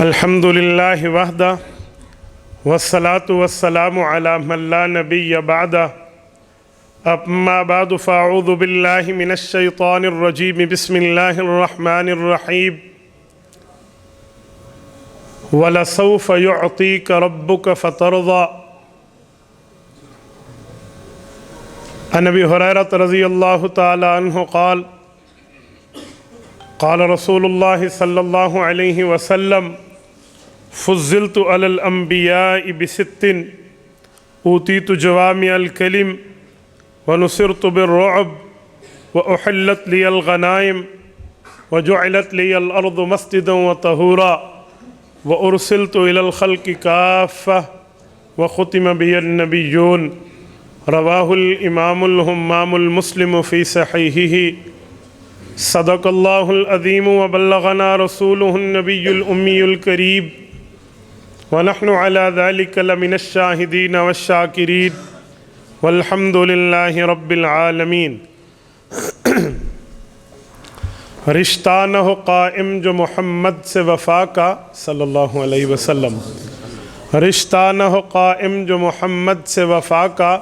الحمد للہ وحدہ والصلاة والسلام علی من لا نبی بعدہ اما بعد فاعوذ باللہ من الشیطان الرجیم بسم اللہ الرحمن الرحیم وَلَسَوْفَ يُعْطِيكَ رَبُّكَ فَتَرْضَى عن ابی ہریرہ رضی اللہ تعالی عنہ قال قال رسول اللہ صلی اللہ علیہ وسلم فضلت علی الانبیاء بست اوتیت جوامع الکلم ونصرت بالرعب واحلت لی الغنائم وجعلت لی الارض مسجدا وطہورا وارسلت الى الخلق کافہ وختم بی النبیون رواہ الامام الہمام المسلم فی صحیحہ صدق اللہ العظیم وبلغنا رسولہ النبی الامی الکریم ونحن على ذلك لمن الشاہدین والشاکرین والحمد للہ رب العالمین۔ رشتہ نہ ہو قائم جو محمد سے وفا کا صلی اللہ علیہ وسلم، رشتہ نہ ہو قائم جو محمد سے وفا کا،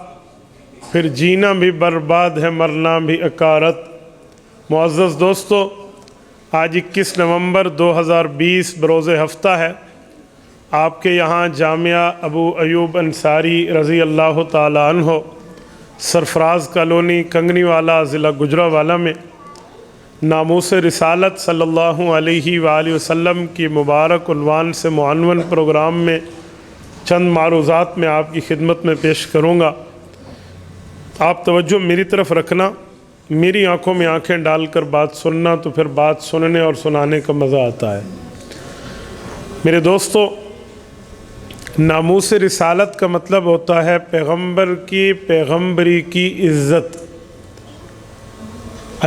پھر جینا بھی برباد ہے مرنا بھی اکارت۔ معزز دوستو، آج 21 نومبر 2020 بروز ہفتہ ہے۔ آپ کے یہاں جامعہ ابو ایوب انصاری رضی اللہ تعالیٰ عنہ سرفراز کالونی کنگنی والا ضلع گجرانوالہ میں ناموس رسالت صلی اللہ علیہ وآلہ وسلم کی مبارک عنوان سے معنون پروگرام میں چند معروضات میں آپ کی خدمت میں پیش کروں گا۔ آپ توجہ میری طرف رکھنا، میری آنکھوں میں آنکھیں ڈال کر بات سننا تو پھر بات سننے اور سنانے کا مزہ آتا ہے۔ میرے دوستو، ناموس رسالت کا مطلب ہوتا ہے پیغمبر کی پیغمبری کی عزت۔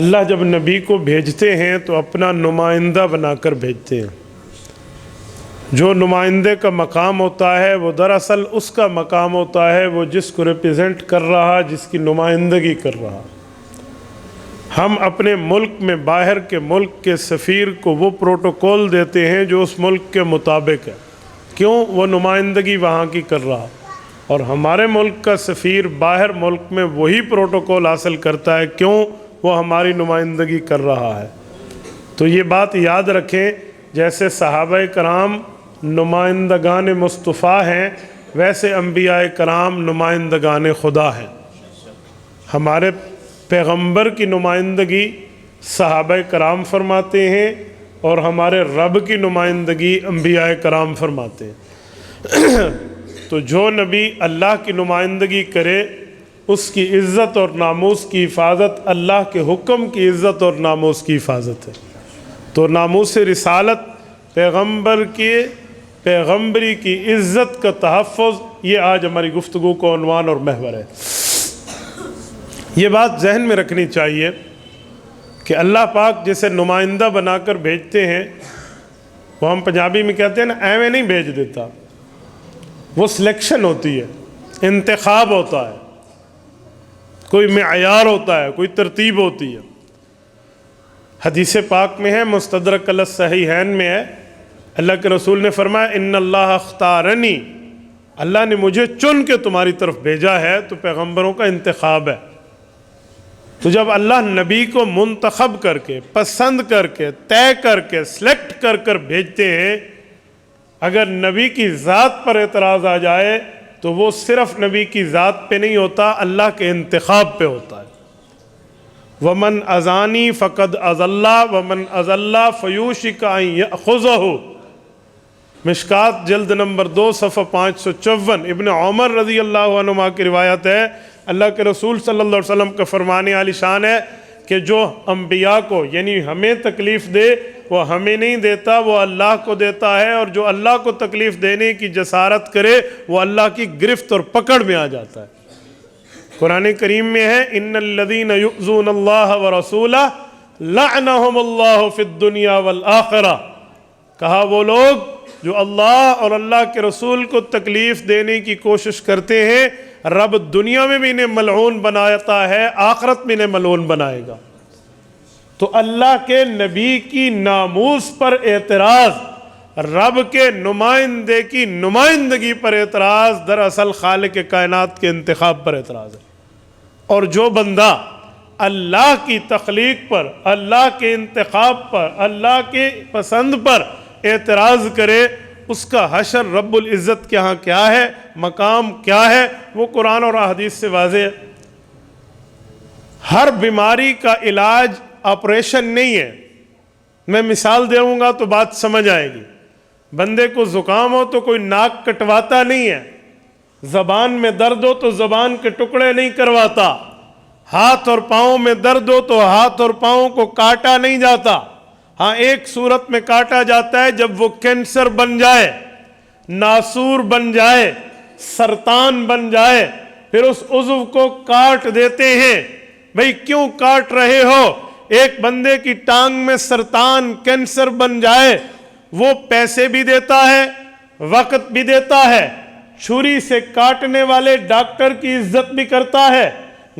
اللہ جب نبی کو بھیجتے ہیں تو اپنا نمائندہ بنا کر بھیجتے ہیں۔ جو نمائندے کا مقام ہوتا ہے وہ دراصل اس کا مقام ہوتا ہے وہ جس کو ریپرزینٹ کر رہا، جس کی نمائندگی کر رہا۔ ہم اپنے ملک میں باہر کے ملک کے سفیر کو وہ پروٹوکول دیتے ہیں جو اس ملک کے مطابق ہے، کیوں؟ وہ نمائندگی وہاں کی کر رہا، اور ہمارے ملک کا سفیر باہر ملک میں وہی پروٹوکول حاصل کرتا ہے، کیوں؟ وہ ہماری نمائندگی کر رہا ہے۔ تو یہ بات یاد رکھیں، جیسے صحابہ کرام نمائندگان مصطفیٰ ہیں، ویسے انبیاء کرام نمائندگان خدا ہیں۔ ہمارے پیغمبر کی نمائندگی صحابہ کرام فرماتے ہیں اور ہمارے رب کی نمائندگی انبیاء کرام فرماتے ہیں۔ تو جو نبی اللہ کی نمائندگی کرے اس کی عزت اور ناموس کی حفاظت اللہ کے حکم کی عزت اور ناموس کی حفاظت ہے۔ تو ناموس رسالت پیغمبر کی پیغمبری کی عزت کا تحفظ، یہ آج ہماری گفتگو کا عنوان اور محور ہے۔ یہ بات ذہن میں رکھنی چاہیے کہ اللہ پاک جسے نمائندہ بنا کر بھیجتے ہیں، وہ ہم پنجابی میں کہتے ہیں نا، ایویں نہیں بھیج دیتا، وہ سلیکشن ہوتی ہے، انتخاب ہوتا ہے، کوئی معیار ہوتا ہے، کوئی ترتیب ہوتی ہے۔ حدیث پاک میں ہے، مستدرک علی الصحیحین میں ہے، اللہ کے رسول نے فرمایا ان اللہ اختارنی، اللہ نے مجھے چن کے تمہاری طرف بھیجا ہے۔ تو پیغمبروں کا انتخاب ہے۔ تو جب اللہ نبی کو منتخب کر کے، پسند کر کے، طے کر کے، سلیکٹ کر کر بھیجتے ہیں، اگر نبی کی ذات پر اعتراض آ جائے تو وہ صرف نبی کی ذات پہ نہیں ہوتا، اللہ کے انتخاب پہ ہوتا ہے۔ وَمَنْ أَذَانِي فَقَدْ أَذَلَّ وَمَنْ أَذَلَّ فَيُوشِكَ أَنْ يَأْخُذَهُ۔ مشکات جلد نمبر 2 صفحہ 554، ابن عمر رضی اللہ عنہما کی روایت ہے، اللہ کے رسول صلی اللہ علیہ وسلم کا فرمان عالی شان ہے کہ جو انبیاء کو، یعنی ہمیں تکلیف دے، وہ ہمیں نہیں دیتا، وہ اللہ کو دیتا ہے، اور جو اللہ کو تکلیف دینے کی جسارت کرے وہ اللہ کی گرفت اور پکڑ میں آ جاتا ہے۔ قرآن کریم میں ہے ان الذین یؤذون اللہ ورسولہ لعنہم اللہ فی الدنیا والآخرہ، کہا وہ لوگ جو اللہ اور اللہ کے رسول کو تکلیف دینے کی کوشش کرتے ہیں، رب دنیا میں بھی انہیں ملعون بناتا ہے، آخرت میں انہیں ملعون بنائے گا۔ تو اللہ کے نبی کی ناموس پر اعتراض رب کے نمائندے کی نمائندگی پر اعتراض دراصل خالق کائنات کے انتخاب پر اعتراض ہے۔ اور جو بندہ اللہ کی تخلیق پر، اللہ کے انتخاب پر، اللہ کے پسند پر اعتراض کرے، اس کا حشر رب العزت کے ہاں کیا ہے، مقام کیا ہے، وہ قرآن اور احادیث سے واضح ہے۔ ہر بیماری کا علاج آپریشن نہیں ہے۔ میں مثال دوں گا تو بات سمجھ آئے گی۔ بندے کو زکام ہو تو کوئی ناک کٹواتا نہیں ہے، زبان میں درد ہو تو زبان کے ٹکڑے نہیں کرواتا، ہاتھ اور پاؤں میں درد ہو تو ہاتھ اور پاؤں کو کاٹا نہیں جاتا۔ ہاں ایک صورت میں کاٹا جاتا ہے، جب وہ کینسر بن جائے، ناسور بن جائے، سرطان بن جائے، پھر اس عضو کو کاٹ دیتے ہیں۔ بھئی کیوں کاٹ رہے ہو؟ ایک بندے کی ٹانگ میں سرطان کینسر بن جائے، وہ پیسے بھی دیتا ہے، وقت بھی دیتا ہے، چھری سے کاٹنے والے ڈاکٹر کی عزت بھی کرتا ہے،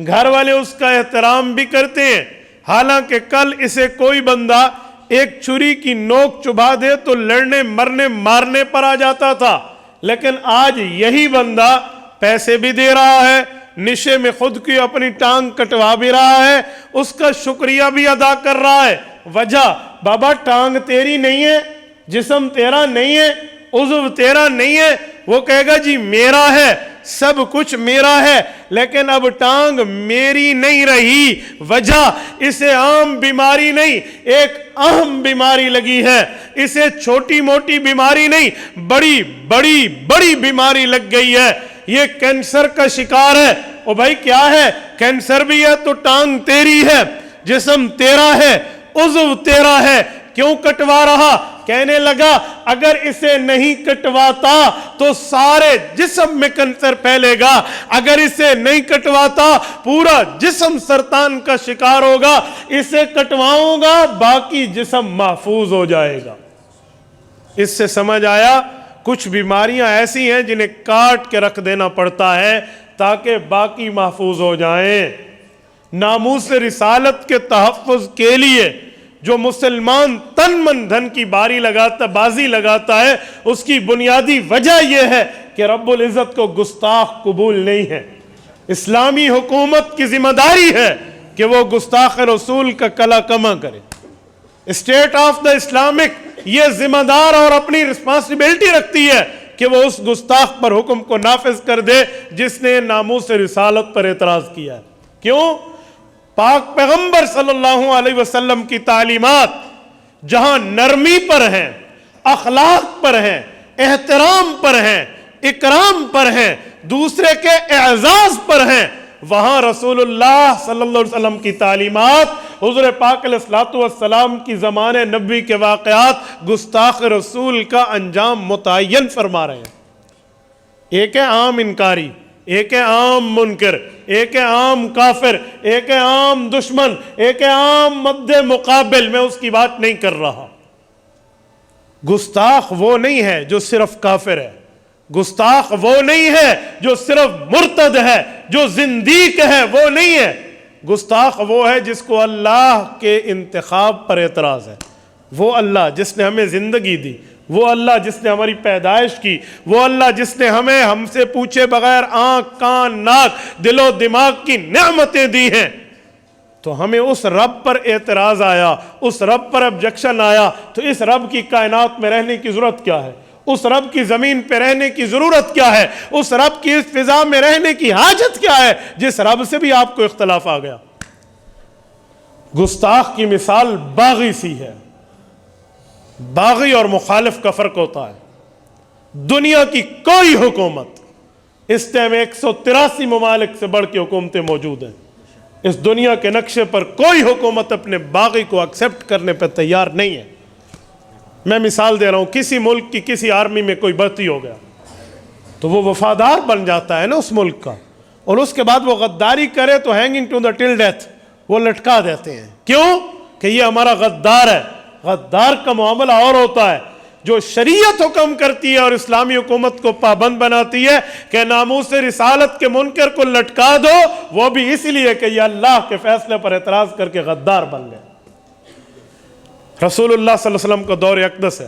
گھر والے اس کا احترام بھی کرتے ہیں۔ حالانکہ کل اسے کوئی بندہ ایک چھری کی نوک چبھا دے تو لڑنے مرنے مارنے پر آ جاتا تھا، لیکن آج یہی بندہ پیسے بھی دے رہا ہے، نشے میں خود کی اپنی ٹانگ کٹوا بھی رہا ہے، اس کا شکریہ بھی ادا کر رہا ہے۔ وجہ بابا ٹانگ تیری نہیں ہے، جسم تیرا نہیں ہے، عضو تیرا نہیں ہے۔ وہ کہے گا جی میرا ہے، سب کچھ میرا ہے، لیکن اب ٹانگ میری نہیں رہی۔ وجہ اسے عام بیماری نہیں، ایک اہم بیماری لگی ہے۔ اسے چھوٹی موٹی بیماری نہیں، بڑی بڑی بڑی بیماری لگ گئی ہے۔ یہ کینسر کا شکار ہے۔ او بھائی کیا ہے؟ کینسر بھی ہے تو ٹانگ تیری ہے، جسم تیرا ہے، عضو تیرا ہے، کیوں کٹوا رہا؟ کہنے لگا اگر اسے نہیں کٹواتا تو سارے جسم میں کینسر پھیلے گا، اگر اسے نہیں کٹواتا پورا جسم سرطان کا شکار ہوگا، اسے کٹواؤں گا باقی جسم محفوظ ہو جائے گا۔ اس سے سمجھ آیا کچھ بیماریاں ایسی ہیں جنہیں کاٹ کے رکھ دینا پڑتا ہے تاکہ باقی محفوظ ہو جائیں۔ ناموس رسالت کے تحفظ کے لیے جو مسلمان تن من دھن کی بازی لگاتا ہے، اس کی بنیادی وجہ یہ ہے کہ رب العزت کو گستاخ قبول نہیں ہے۔ اسلامی حکومت کی ذمہ داری ہے کہ وہ گستاخ رسول کا کلا کما کرے۔ اسٹیٹ آف دا اسلامک یہ ذمہ دار اور اپنی رسپانسبلٹی رکھتی ہے کہ وہ اس گستاخ پر حکم کو نافذ کر دے جس نے ناموس رسالت پر اعتراض کیا ہے۔ کیوں؟ پاک پیغمبر صلی اللہ علیہ وسلم کی تعلیمات جہاں نرمی پر ہیں، اخلاق پر ہیں، احترام پر ہیں، اکرام پر ہیں، دوسرے کے اعزاز پر ہیں، وہاں رسول اللہ صلی اللہ علیہ وسلم کی تعلیمات، حضور پاک علیہ السلام کی زمانے نبوی کے واقعات گستاخ رسول کا انجام متعین فرما رہے ہیں۔ ایک ہے عام انکاری، ایک ہے عام منکر، ایک ہے عام کافر، ایک ہے عام دشمن، ایک ہے عام مد مقابل، میں اس کی بات نہیں کر رہا۔ گستاخ وہ نہیں ہے جو صرف کافر ہے، گستاخ وہ نہیں ہے جو صرف مرتد ہے، جو زندیق ہے وہ نہیں ہے۔ گستاخ وہ ہے جس کو اللہ کے انتخاب پر اعتراض ہے۔ وہ اللہ جس نے ہمیں زندگی دی، وہ اللہ جس نے ہماری پیدائش کی، وہ اللہ جس نے ہم سے پوچھے بغیر آنکھ، کان، ناک، دل و دماغ کی نعمتیں دی ہیں، تو ہمیں اس رب پر اعتراض آیا، اس رب پر ابجیکشن آیا، تو اس رب کی کائنات میں رہنے کی ضرورت کیا ہے؟ اس رب کی زمین پہ رہنے کی ضرورت کیا ہے؟ اس رب کی اس فضا میں رہنے کی حاجت کیا ہے جس رب سے بھی آپ کو اختلاف آ گیا؟ گستاخ کی مثال باغی سی ہے۔ باغی اور مخالف کا فرق ہوتا ہے۔ دنیا کی کوئی حکومت، اس ٹائم 183 ممالک سے بڑھ کے حکومتیں موجود ہیں، اس دنیا کے نقشے پر کوئی حکومت اپنے باغی کو ایکسپٹ کرنے پہ تیار نہیں ہے۔ میں مثال دے رہا ہوں، کسی ملک کی کسی آرمی میں کوئی بھرتی ہو گیا تو وہ وفادار بن جاتا ہے نا اس ملک کا، اور اس کے بعد وہ غداری کرے تو hanging to the till death وہ لٹکا دیتے ہیں۔ کیوں؟ کہ یہ ہمارا غدار ہے۔ غدار کا معاملہ اور ہوتا ہے۔ جو شریعت حکم کرتی ہے اور اسلامی حکومت کو پابند بناتی ہے کہ ناموس رسالت کے منکر کو لٹکا دو، وہ بھی اس لیے کہ یہ اللہ کے فیصلے پر اعتراض کر کے غدار بن گئے۔ رسول اللہ صلی اللہ علیہ وسلم کا دور اقدس ہے۔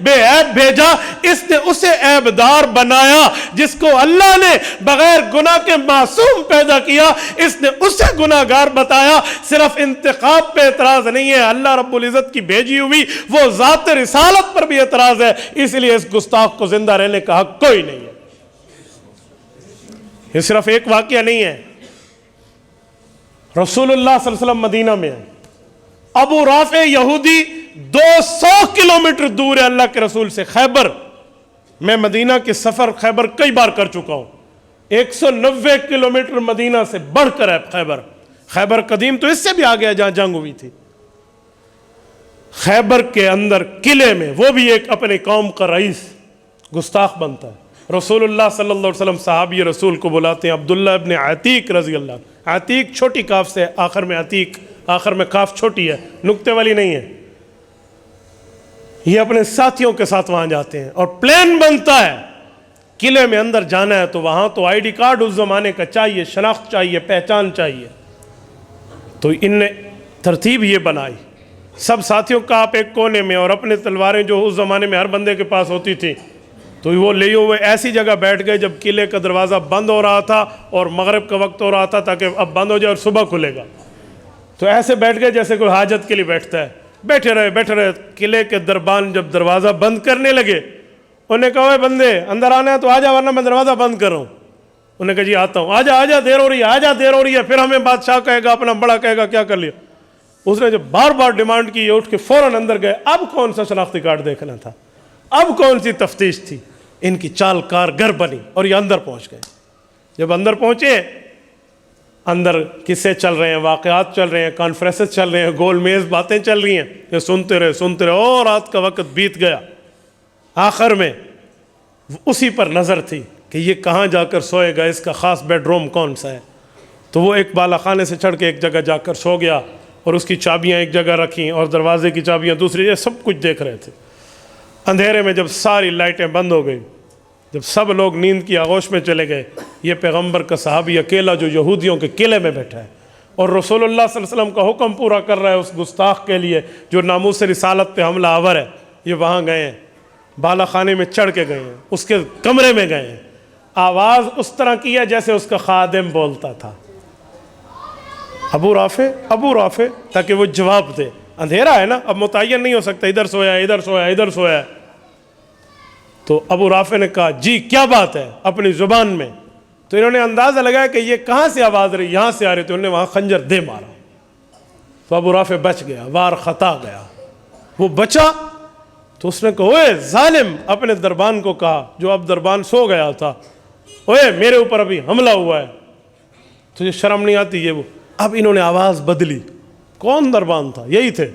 بے عیب بھیجا، اس نے اسے عیبدار بنایا جس کو اللہ نے بغیر گناہ کے معصوم پیدا کیا، اس نے اسے گناہگار بتایا۔ صرف انتخاب پہ اعتراض نہیں ہے، اللہ رب العزت کی بھیجی ہوئی وہ ذات رسالت پر بھی اعتراض ہے، اس لیے اس گستاخ کو زندہ رہنے کا حق کوئی نہیں ہے۔ یہ صرف ایک واقعہ نہیں ہے، رسول اللہ صلی اللہ علیہ وسلم مدینہ میں ہے، ابو رافع یہودی 200 کلومیٹر دور ہے اللہ کے رسول سے، خیبر۔ میں مدینہ کے سفر خیبر کئی بار کر چکا ہوں، 190 کلومیٹر مدینہ سے بڑھ کر ہے خیبر۔ خیبر قدیم تو اس سے بھی آگے ہے جہاں جنگ ہوئی تھی۔ خیبر کے اندر قلعے میں وہ بھی ایک اپنے قوم کا رئیس گستاخ بنتا ہے۔ رسول اللہ صلی اللہ علیہ وسلم صحابی رسول کو بلاتے ہیں، عبداللہ ابن عتیق رضی اللہ عنہ۔ عتیق چھوٹی کاف سے، آخر میں عتیق، آخر میں کاف چھوٹی ہے، نقطے والی نہیں ہے۔ یہ اپنے ساتھیوں کے ساتھ وہاں جاتے ہیں اور پلان بنتا ہے قلعے میں اندر جانا ہے، تو وہاں تو آئی ڈی کارڈ اس زمانے کا چاہیے، شناخت چاہیے، پہچان چاہیے۔ تو ان نے ترتیب یہ بنائی، سب ساتھیوں کا آپ ایک کونے میں، اور اپنے تلواریں جو اس زمانے میں ہر بندے کے پاس ہوتی تھی تو وہ لیے ہوئے ایسی جگہ بیٹھ گئے جب قلعے کا دروازہ بند ہو رہا تھا اور مغرب کا وقت ہو رہا تھا تاکہ اب بند ہو جائے اور صبح کھلے گا، تو ایسے بیٹھ گئے جیسے کوئی حاجت کے لیے بیٹھتا ہے۔ بیٹھے رہے قلعے کے دربان جب دروازہ بند کرنے لگے، انہوں نے کہا، اے بندے اندر آنا ہے تو آجا ورنہ میں دروازہ بند کر رہا ہوں۔ انہوں نے کہا جی آتا ہوں۔ آجا دیر ہو رہی ہے، آجا دیر ہو رہی ہے، پھر ہمیں بادشاہ کہے گا، اپنا بڑا کہے گا کیا کر لیا۔ اس نے جب بار بار ڈیمانڈ کی، یہ اٹھ کے فوراً اندر گئے۔ اب کون سا شناختی کارڈ دیکھنا تھا، اب کون سی تفتیش تھی، ان کی چال کارگر بنی اور یہ اندر پہنچ گئے۔ جب اندر پہنچے، اندر قصے چل رہے ہیں، واقعات چل رہے ہیں، کانفرنسز چل رہے ہیں، گول میز باتیں چل رہی ہیں، یہ سنتے رہے اور رات کا وقت بیت گیا۔ آخر میں اسی پر نظر تھی کہ یہ کہاں جا کر سوئے گا، اس کا خاص بیڈ روم کون سا ہے، تو وہ ایک بالا خانے سے چڑھ کے ایک جگہ جا کر سو گیا، اور اس کی چابیاں ایک جگہ رکھیں اور دروازے کی چابیاں دوسری، یہ سب کچھ دیکھ رہے تھے۔ اندھیرے میں جب ساری لائٹیں بند ہو گئی، جب سب لوگ نیند کی آغوش میں چلے گئے، یہ پیغمبر کا صحابی اکیلا جو یہودیوں کے قلعے میں بیٹھا ہے اور رسول اللہ صلی اللہ علیہ وسلم کا حکم پورا کر رہا ہے اس گستاخ کے لیے جو ناموس رسالت پہ حملہ آور ہے، یہ وہاں گئے ہیں، بالا خانے میں چڑھ کے گئے ہیں، اس کے کمرے میں گئے ہیں، آواز اس طرح کی ہے جیسے اس کا خادم بولتا تھا، ابو رافع، تاکہ وہ جواب دے۔ اندھیرا ہے نا، اب متعین نہیں ہو سکتا ادھر سویا ادھر سویا ادھر سویا۔ تو ابو رافع نے کہا جی کیا بات ہے اپنی زبان میں، تو انہوں نے اندازہ لگایا کہ یہ کہاں سے آواز رہی، یہاں سے آ رہی، تو انہوں نے وہاں خنجر دے مارا، تو ابو رافع بچ گیا، وار خطا گیا، وہ بچا۔ تو اس نے کہا اوے ظالم، اپنے دربان کو کہا جو اب دربان سو گیا تھا، اوے میرے اوپر ابھی حملہ ہوا ہے، تجھے شرم نہیں آتی؟ یہ وہ اب انہوں نے آواز بدلی، کون دربان تھا؟ یہی تھے،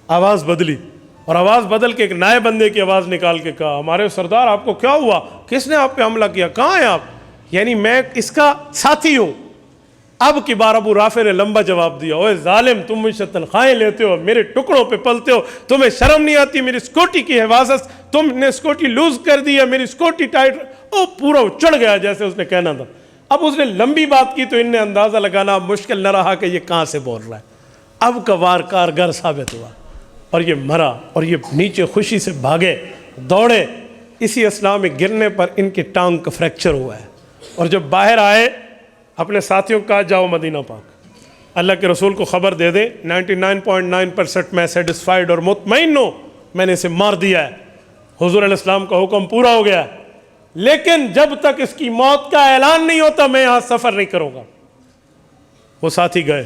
آواز بدلی، اور آواز بدل کے ایک نئے بندے کی آواز نکال کے کہا ہمارے سردار آپ کو کیا ہوا، کس نے آپ پہ حملہ کیا، کہاں ہیں آپ؟ یعنی میں اس کا ساتھی ہوں۔ اب کی بار ابو رافع نے لمبا جواب دیا، اوے ظالم، تم مجھ سے تنخواہیں لیتے ہو، میرے ٹکڑوں پہ پلتے ہو، تمہیں شرم نہیں آتی؟ میری سکوٹی کی حفاظت تم نے سکوٹی لوز کر دی ہے، میری سکوٹی ٹائٹ، او پورا چڑھ گیا جیسے اس نے کہنا تھا۔ اب اس نے لمبی بات کی تو ان نے اندازہ لگانا مشکل نہ رہا کہ یہ کہاں سے بول رہا ہے۔ اب کا وار کارگر ثابت ہوا اور یہ مرا، اور یہ نیچے خوشی سے بھاگے دوڑے۔ اسی اثناء میں گرنے پر ان کی ٹانگ کا فریکچر ہوا ہے، اور جب باہر آئے اپنے ساتھیوں کو کہا جاؤ مدینہ پاک، اللہ کے رسول کو خبر دے دیں 99.9% میں سیٹسفائیڈ اور مطمئن ہوں، میں نے اسے مار دیا ہے، حضور علیہ السلام کا حکم پورا ہو گیا، لیکن جب تک اس کی موت کا اعلان نہیں ہوتا میں یہاں سفر نہیں کروں گا۔ وہ ساتھی گئے،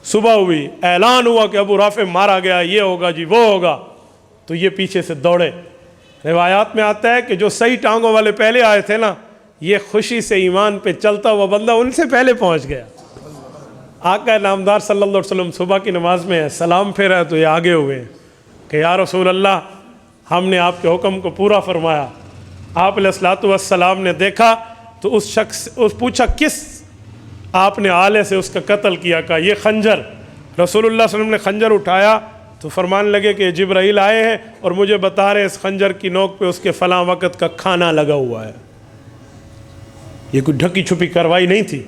صبح ہوئی، اعلان ہوا کہ ابو رافع مارا گیا، یہ ہوگا جی وہ ہوگا، تو یہ پیچھے سے دوڑے۔ روایات میں آتا ہے کہ جو صحیح ٹانگوں والے پہلے آئے تھے نا، یہ خوشی سے ایمان پہ چلتا ہوا بندہ ان سے پہلے پہنچ گیا۔ آقا نامدار صلی اللہ علیہ وسلم صبح کی نماز میں سلام پھیرا ہے تو یہ آگے ہوئے کہ یا رسول اللہ، ہم نے آپ کے حکم کو پورا فرمایا۔ آپ علیہ الصلوۃ والسلام نے دیکھا تو اس شخص پوچھا کس آپ نے آلے سے اس کا قتل کیا؟ کہا یہ خنجر۔ رسول اللہ صلی اللہ علیہ وسلم نے خنجر اٹھایا تو فرمان لگے کہ جبرائیل آئے ہیں اور مجھے بتا رہے اس خنجر کی نوک پہ اس کے فلاں وقت کا کھانا لگا ہوا ہے۔ یہ کوئی ڈھکی چھپی کارروائی نہیں تھی،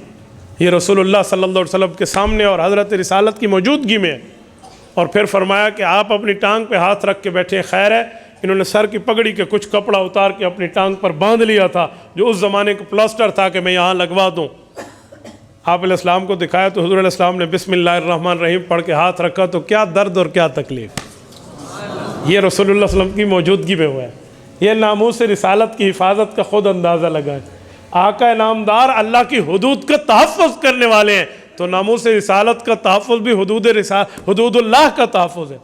یہ رسول اللہ صلی اللہ علیہ وسلم کے سامنے اور حضرت رسالت کی موجودگی میں، اور پھر فرمایا کہ آپ اپنی ٹانگ پہ ہاتھ رکھ کے بیٹھے، خیر ہے انہوں نے سر کی پگڑی کے کچھ کپڑا اتار کے اپنی ٹانگ پر باندھ لیا تھا جو اس زمانے کا پلاسٹر تھا کہ میں یہاں لگوا دوں. آپ علیہ السلام کو دکھایا تو حضور علیہ السلام نے بسم اللہ الرحمن الرحیم پڑھ کے ہاتھ رکھا تو کیا درد اور کیا تکلیف. یہ رسول اللہ صلی اللہ علیہ وسلم کی موجودگی میں ہوا ہے. یہ ناموس رسالت کی حفاظت کا خود اندازہ لگائیں. آقا نامدار اللہ کی حدود کا تحفظ کرنے والے ہیں تو ناموس رسالت کا تحفظ بھی حدود اللہ کا تحفظ ہے.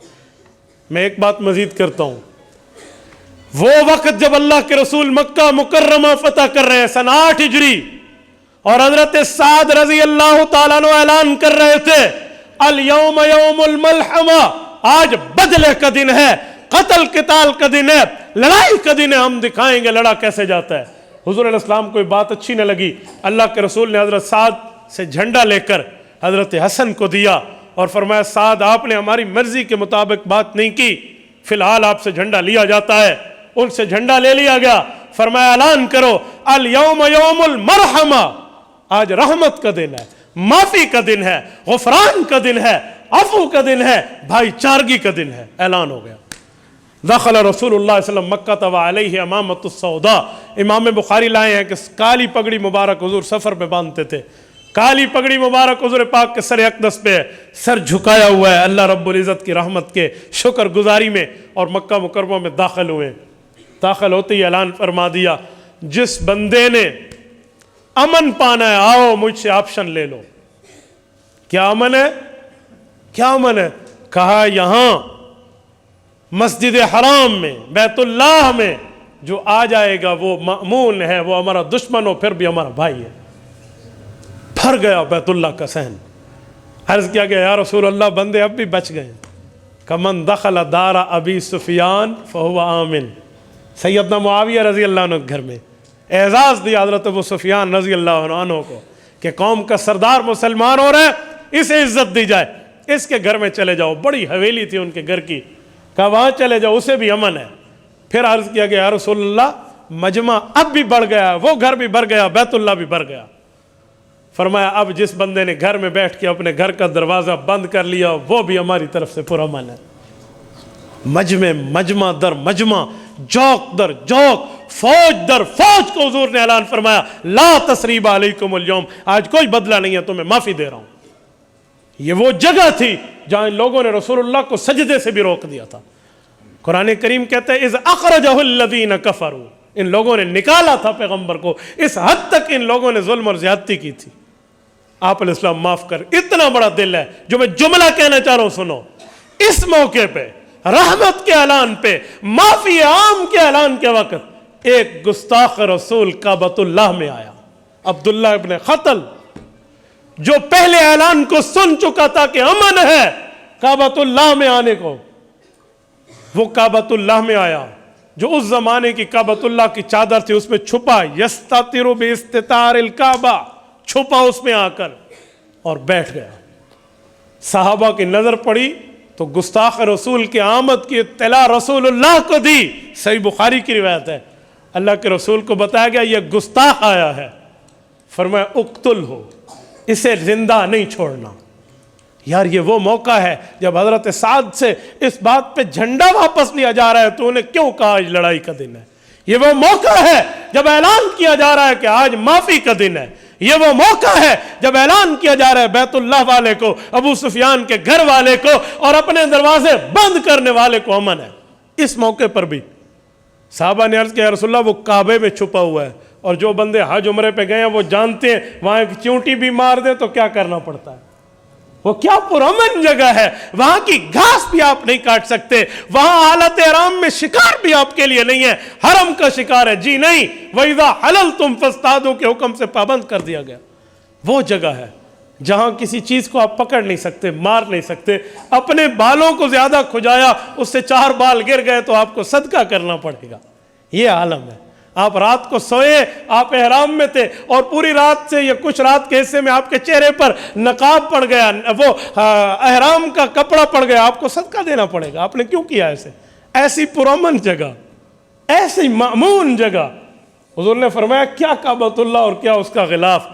میں ایک بات مزید کرتا ہوں. وہ وقت جب اللہ کے رسول مکہ مکرمہ فتح کر رہے ہیں سن 8 ہجری اور حضرت سعد رضی اللہ تعالیٰ عنہ اعلان کر رہے تھے الیوم یوم الملحمہ، آج بدلے کا دن ہے، قتل قتال کا دن ہے، لڑائی کا دن ہے، ہم دکھائیں گے لڑا کیسے جاتا ہے. حضور علیہ السلام کو یہ بات اچھی نہ لگی. اللہ کے رسول نے حضرت سعد سے جھنڈا لے کر حضرت حسن کو دیا اور فرمایا سعد آپ نے ہماری مرضی کے مطابق بات نہیں کی، فی الحال آپ سے جھنڈا لیا جاتا ہے. ان سے جھنڈا لے لیا گیا. فرمایا اعلان کرو الیوم یوم المرحمہ، آج رحمت کا دن ہے، معافی کا دن ہے، غفران کا دن ہے، عفو کا دن ہے، بھائی چارگی کا دن ہے. اعلان ہو گیا. دخل رسول اللہ صلی اللہ علیہ وسلم مکہ وعلیہ امامۃ السوداء. امام بخاری لائے ہیں کہ کالی پگڑی مبارک حضور سفر میں باندھتے تھے. کالی پگڑی مبارک حضور پاک کے سر اقدس پہ، سر جھکایا ہوا ہے اللہ رب العزت کی رحمت کے شکر گزاری میں، اور مکہ مکرمہ میں داخل ہوئے. داخل ہوتے ہی اعلان فرما دیا جس بندے نے امن پانا ہے آؤ مجھ سے آپشن لے لو. کیا امن ہے؟ کیا امن ہے؟ کہا یہاں مسجد حرام میں بیت اللہ میں جو آ جائے گا وہ مأمون ہے، وہ ہمارا دشمن ہو پھر بھی ہمارا بھائی ہے. بھر گیا بیت اللہ کا صحن. عرض کیا گیا یا رسول اللہ بندے اب بھی بچ گئے. کمن دخل دار ابی سفیان فہو آمن. سیدنا معاویہ رضی اللہ عنہ گھر میں اعزاز دیا حضرت ابو سفیان رضی اللہ عنہ کو کہ قوم کا سردار مسلمان ہو رہا ہے، اسے عزت دی جائے، اس کے گھر میں چلے جاؤ. بڑی حویلی تھی ان کے گھر کی. کہا وہاں چلے جاؤ، اسے بھی امن ہے. پھر عرض کیا گیا یا رسول اللہ مجمع اب بھی بڑھ گیا، وہ گھر بھی بڑھ گیا، بیت اللہ بھی بڑھ گیا. فرمایا اب جس بندے نے گھر میں بیٹھ کے اپنے گھر کا دروازہ بند کر لیا وہ بھی ہماری طرف سے پرامن ہے. مجمع در مجمع، جوق در جوق، فوج در فوج کو حضور نے اعلان فرمایا لا تثریب علیکم اليوم، آج کوئی بدلہ نہیں ہے، تمہیں معافی دے رہا ہوں. یہ وہ جگہ تھی جہاں ان لوگوں نے رسول اللہ کو سجدے سے بھی روک دیا تھا. قرآن کریم کہتا ہے اذ اخرجہ الذین کفروا، ان لوگوں نے نکالا تھا پیغمبر کو. اس حد تک ان لوگوں نے ظلم اور زیادتی کی تھی. آپ علیہ السلام معاف کر. اتنا بڑا دل ہے. جو میں جملہ کہنا چاہ رہا ہوں سنو. اس موقع پہ رحمت کے اعلان پہ، معافی عام کے اعلان کے وقت ایک گستاخ رسول کعبۃ اللہ میں آیا، عبداللہ ابن خطل، جو پہلے اعلان کو سن چکا تھا کہ امن ہے کعبۃ اللہ میں آنے کو. وہ کعبۃ اللہ میں آیا جو اس زمانے کی کعبۃ اللہ کی چادر تھی، اس میں چھپا، یستتر باستتار الکعبہ، چھپا اس میں آ کر اور بیٹھ گیا. صحابہ کی نظر پڑی تو گستاخ رسول کی آمد کی اطلاع رسول اللہ کو دی. صحیح بخاری کی روایت ہے. اللہ کے رسول کو بتایا گیا یہ گستاخ آیا ہے. فرمایا اقتل ہو، اسے زندہ نہیں چھوڑنا. یار یہ وہ موقع ہے جب حضرت سعد سے اس بات پہ جھنڈا واپس لیا جا رہا ہے تو انہیں کیوں کہا آج لڑائی کا دن ہے. یہ وہ موقع ہے جب اعلان کیا جا رہا ہے کہ آج معافی کا دن ہے. یہ وہ موقع ہے جب اعلان کیا جا رہا ہے بیت اللہ والے کو، ابو سفیان کے گھر والے کو اور اپنے دروازے بند کرنے والے کو امن ہے. اس موقع پر بھی صحابہ نے عرض کیا یا رسول اللہ وہ کعبے میں چھپا ہوا ہے، اور جو بندے حج عمرے پہ گئے ہیں وہ جانتے ہیں وہاں ایک چونٹی بھی مار دے تو کیا کرنا پڑتا ہے. وہ کیا پرامن جگہ ہے. وہاں کی گھاس بھی آپ نہیں کاٹ سکتے، وہاں حالت احرام میں شکار بھی آپ کے لیے نہیں ہے. حرم کا شکار ہے جی نہیں. وَإِذَا حَلَلْتُمْ فَاصْطَادُوا کے حکم سے پابند کر دیا گیا. وہ جگہ ہے جہاں کسی چیز کو آپ پکڑ نہیں سکتے، مار نہیں سکتے. اپنے بالوں کو زیادہ کھجایا، اس سے 4 بال گر گئے تو آپ کو صدقہ کرنا پڑے گا. یہ عالم ہے. آپ رات کو سوئے، آپ احرام میں تھے اور پوری رات سے یا کچھ رات کے حصے میں آپ کے چہرے پر نقاب پڑ گیا، وہ احرام کا کپڑا پڑ گیا، آپ کو صدقہ دینا پڑے گا. آپ نے کیوں کیا ایسے؟ ایسی پرامن جگہ، ایسی مأمون جگہ. حضور نے فرمایا کیا کعبۃ اللہ اور کیا اس کا غلاف.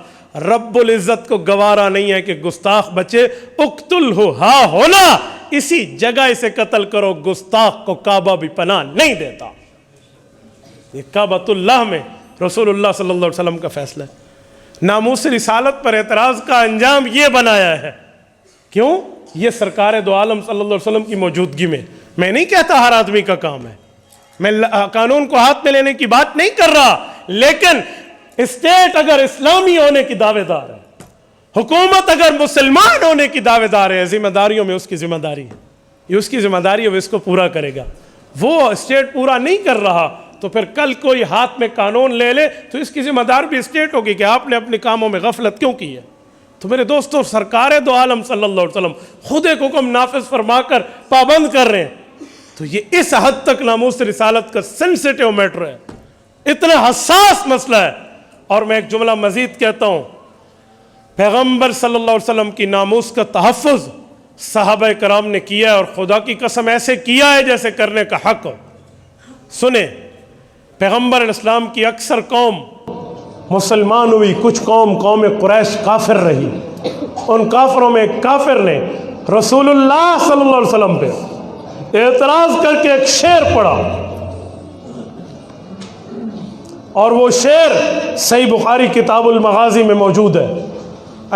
رب العزت کو گوارا نہیں ہے کہ گستاخ بچے اقتل ہو ہا ہونا اسی جگہ اسے قتل کرو، گستاخ کو کعبہ بھی پناہ نہیں دیتا۔ یہ کعبۃ اللہ میں رسول اللہ صلی اللہ علیہ وسلم کا فیصلہ ہے۔ ناموس رسالت پر اعتراض کا انجام یہ بنایا ہے، کیوں؟ یہ سرکار دو عالم صلی اللہ علیہ وسلم کی موجودگی میں نہیں کہتا ہر آدمی کا کام ہے، میں قانون کو ہاتھ میں لینے کی بات نہیں کر رہا، لیکن اسٹیٹ اگر اسلامی ہونے کی دعوے دار ہے، حکومت اگر مسلمان ہونے کی دعوے دار ہے، ذمہ داریوں میں اس کی ذمہ داری ہے، یہ اس کی ذمہ داری ہے، وہ اس کو پورا کرے گا۔ وہ اسٹیٹ پورا نہیں کر رہا تو پھر کل کوئی ہاتھ میں قانون لے لے تو اس کی ذمہ دار بھی اسٹیٹ ہوگی کہ آپ نے اپنے کاموں میں غفلت کیوں کی ہے۔ تو میرے دوستوں، سرکار دو عالم صلی اللہ علیہ وسلم خود ایک حکم نافذ فرما کر پابند کر رہے ہیں، تو یہ اس حد تک ناموس رسالت کا سینسیٹیو میٹر ہے، اتنا حساس مسئلہ ہے۔ اور میں ایک جملہ مزید کہتا ہوں، پیغمبر صلی اللہ علیہ وسلم کی ناموس کا تحفظ صحابہ کرام نے کیا ہے، اور خدا کی قسم ایسے کیا ہے جیسے کرنے کا حق ہو۔ سنیں، پیغمبر علیہ السلام کی اکثر قوم مسلمان ہوئی، کچھ قوم قریش کافر رہی۔ ان کافروں میں ایک کافر نے رسول اللہ صلی اللہ علیہ وسلم پہ اعتراض کر کے ایک شعر پڑھا، اور وہ شعر صحیح بخاری کتاب المغازی میں موجود ہے۔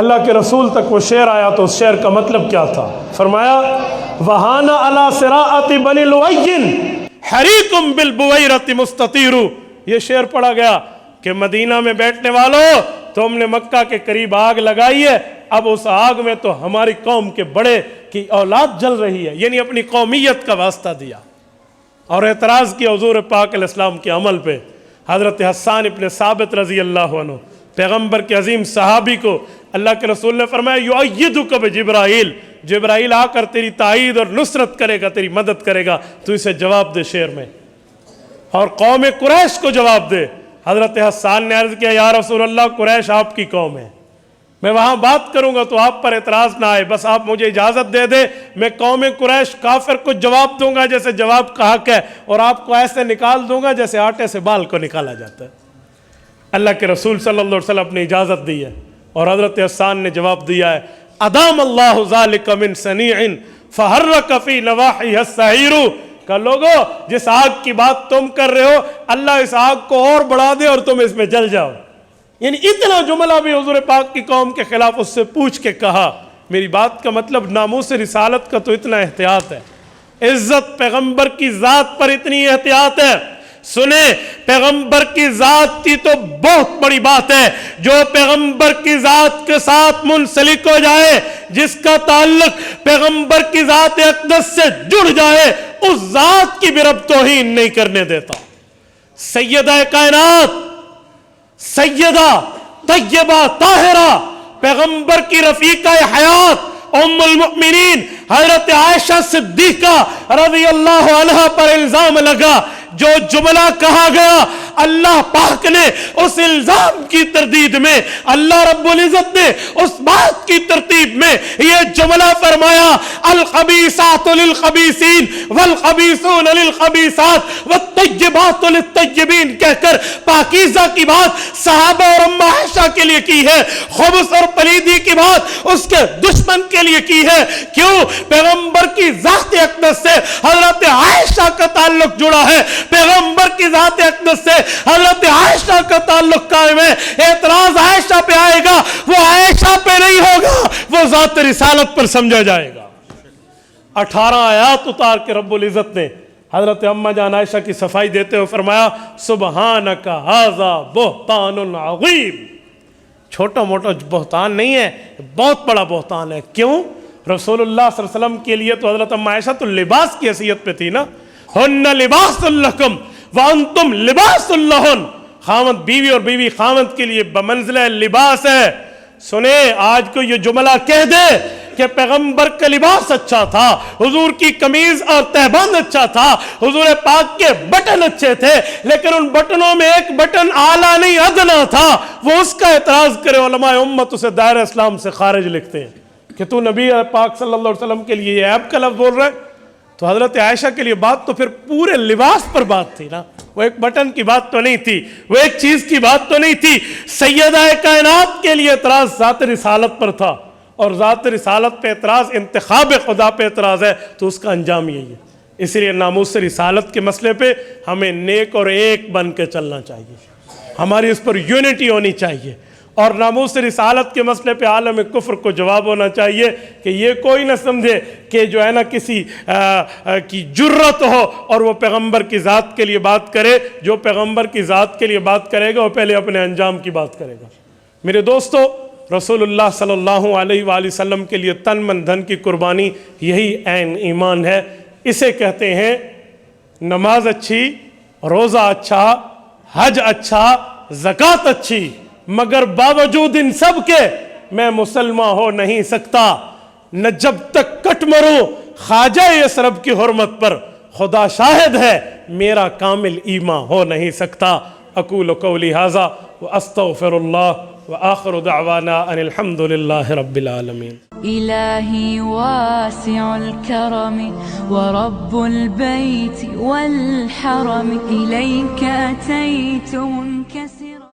اللہ کے رسول تک وہ شعر آیا تو اس شعر کا مطلب کیا تھا؟ فرمایا وَهَانَ عَلَى صِرَاءَةِ بَنِي الْوَيِّنِ حَرِيكُمْ بِالْبُوَيْرَةِ مُسْتَطِيرُ۔ یہ شعر پڑھا گیا کہ مدینہ میں بیٹھنے والوں، تم نے مکہ کے قریب آگ لگائی ہے، اب اس آگ میں تو ہماری قوم کے بڑے کی اولاد جل رہی ہے، یعنی اپنی قومیت کا واسطہ دیا اور اعتراض کیا حضور پاک علیہ السلام کے عمل پہ۔ حضرت حسان ابن ثابت رضی اللہ عنہ، پیغمبر کے عظیم صحابی کو اللہ کے رسول نے فرمایا یؤیدک بجبرائیل، جبرائیل آ کر تیری تائید اور نصرت کرے گا، تیری مدد کرے گا، تو اسے جواب دے شعر میں، اور قوم قریش کو جواب دے۔ حضرت حسان نے عرض کیا یا رسول اللہ، قریش آپ کی قوم ہے، میں وہاں بات کروں گا تو آپ پر اعتراض نہ آئے، بس آپ مجھے اجازت دے دے، میں قوم قریش کافر کو جواب دوں گا جیسے جواب کا حق ہے، اور آپ کو ایسے نکال دوں گا جیسے آٹے سے بال کو نکالا جاتا ہے۔ اللہ کے رسول صلی اللہ علیہ وسلم نے اجازت دی ہے، اور حضرت حسان نے جواب دیا ہے ادام اللہ ذالک من صنیع فحرک فی نواحیہ السعیر، کہ لوگو جس آگ کی بات تم کر رہے ہو، اللہ اس آگ کو اور بڑھا دے اور تم اس میں جل جاؤ۔ یعنی اتنا جملہ بھی حضور پاک کی قوم کے خلاف اس سے پوچھ کے کہا۔ میری بات کا مطلب ناموس رسالت کا تو اتنا احتیاط ہے، عزت پیغمبر کی ذات پر اتنی احتیاط ہے۔ سنیں، پیغمبر کی ذات کی تو بہت بڑی بات ہے، جو پیغمبر کی ذات کے ساتھ منسلک ہو جائے، جس کا تعلق پیغمبر کی ذات اقدس سے جڑ جائے، اس ذات کی بھی رب توہین نہیں کرنے دیتا۔ سیدہ کائنات، سیدہ طیبہ طاہرہ، پیغمبر کی رفیقہ حیات ام المؤمنین حضرت عائشہ صدیقہ رضی اللہ عنہ پر الزام لگا، جو جملہ کہا گیا اللہ پاک نے اس الزام کی تردید میں، اللہ رب العزت نے اس بات کی ترتیب میں یہ جملہ فرمایا الخبیثات للخبیثین والخبیثون للخبیثات والطیبات للطیبین، کہہ کر پاکیزہ کی بات صحابہ اور ام عائشہ کے لیے کی ہے، خبث اور پلیدی کی بات اس کے دشمن کے لیے کی ہے۔ کیوں؟ پیغمبر کی ذات اقدس سے حضرت عائشہ کا تعلق جڑا ہے، پیغمبر کی ذات اقدس سے حضرت عائشہ کا تعلق قائم ہے۔ اعتراض عائشہ پہ آئے گا، وہ عائشہ پہ نہیں ہوگا، وہ ذات رسالت پر سمجھا جائے گا۔ 18 آیات اتار کے رب العزت نے حضرت اماں جان عائشہ کی صفائی دیتے ہوئے فرمایا سبحانک ھذا بہتان عظیم، چھوٹا موٹا بہتان نہیں ہے، بہت بڑا بہتان ہے۔ کیوں؟ رسول اللہ صلی اللہ علیہ وسلم کے لیے تو حضرت اماں عائشہ تو لباس کی حیثیت پہ تھی نا، ہن لباس لکم وانتم لباس لہن، خاوند بیوی اور بیوی خاوند کے لیے بمنزلہ لباس ہے۔ سنیں، آج کو یہ جملہ کہہ دے کہ پیغمبر کا لباس اچھا تھا، حضور کی قمیض اور تہبند اچھا تھا، حضور پاک کے بٹن اچھے تھے، لیکن ان بٹنوں میں ایک بٹن اعلیٰ نہیں ادنا تھا، وہ اس کا اعتراض کرے، علماء امت اسے دائرہ اسلام سے خارج لکھتے ہیں کہ تو نبی پاک صلی اللہ علیہ وسلم کے لیے یہ عیب کا لفظ بول رہا ہے۔ تو حضرت عائشہ کے لیے بات تو پھر پورے لباس پر بات تھی نا، وہ ایک بٹن کی بات تو نہیں تھی، وہ ایک چیز کی بات تو نہیں تھی۔ سیدہ کائنات کے لیے اعتراض ذات رسالت پر تھا، اور ذات رسالت پہ اعتراض انتخاب خدا پہ اعتراض ہے تو اس کا انجام یہی ہے۔ اس لیے ناموس رسالت کے مسئلے پہ ہمیں نیک اور ایک بن کے چلنا چاہیے، ہماری اس پر یونٹی ہونی چاہیے، اور ناموس رسالت کے مسئلے پہ عالم کفر کو جواب ہونا چاہیے کہ یہ کوئی نہ سمجھے کہ جو ہے نا کسی کی جرت ہو اور وہ پیغمبر کی ذات کے لیے بات کرے۔ جو پیغمبر کی ذات کے لیے بات کرے گا وہ پہلے اپنے انجام کی بات کرے گا۔ میرے دوستو، رسول اللہ صلی اللہ علیہ وآلہ وسلم کے لیے تن من دھن کی قربانی یہی عین ایمان ہے۔ اسے کہتے ہیں نماز اچھی، روزہ اچھا، حج اچھا، زکوٰۃ اچھی، مگر باوجود ان سب کے میں مسلمان ہو نہیں سکتا، نہ جب تک کٹ مروں خواجہ یثرب کی حرمت پر، خدا شاہد ہے میرا کامل ایمان ہو نہیں سکتا۔ اقول قولی ھذا واستغفر اللہ وآخر دعوانا ان الحمد للہ رب العالمین۔ إلهي واسع الكرم ورب البيت والحرم، إليك أتيت منكسرا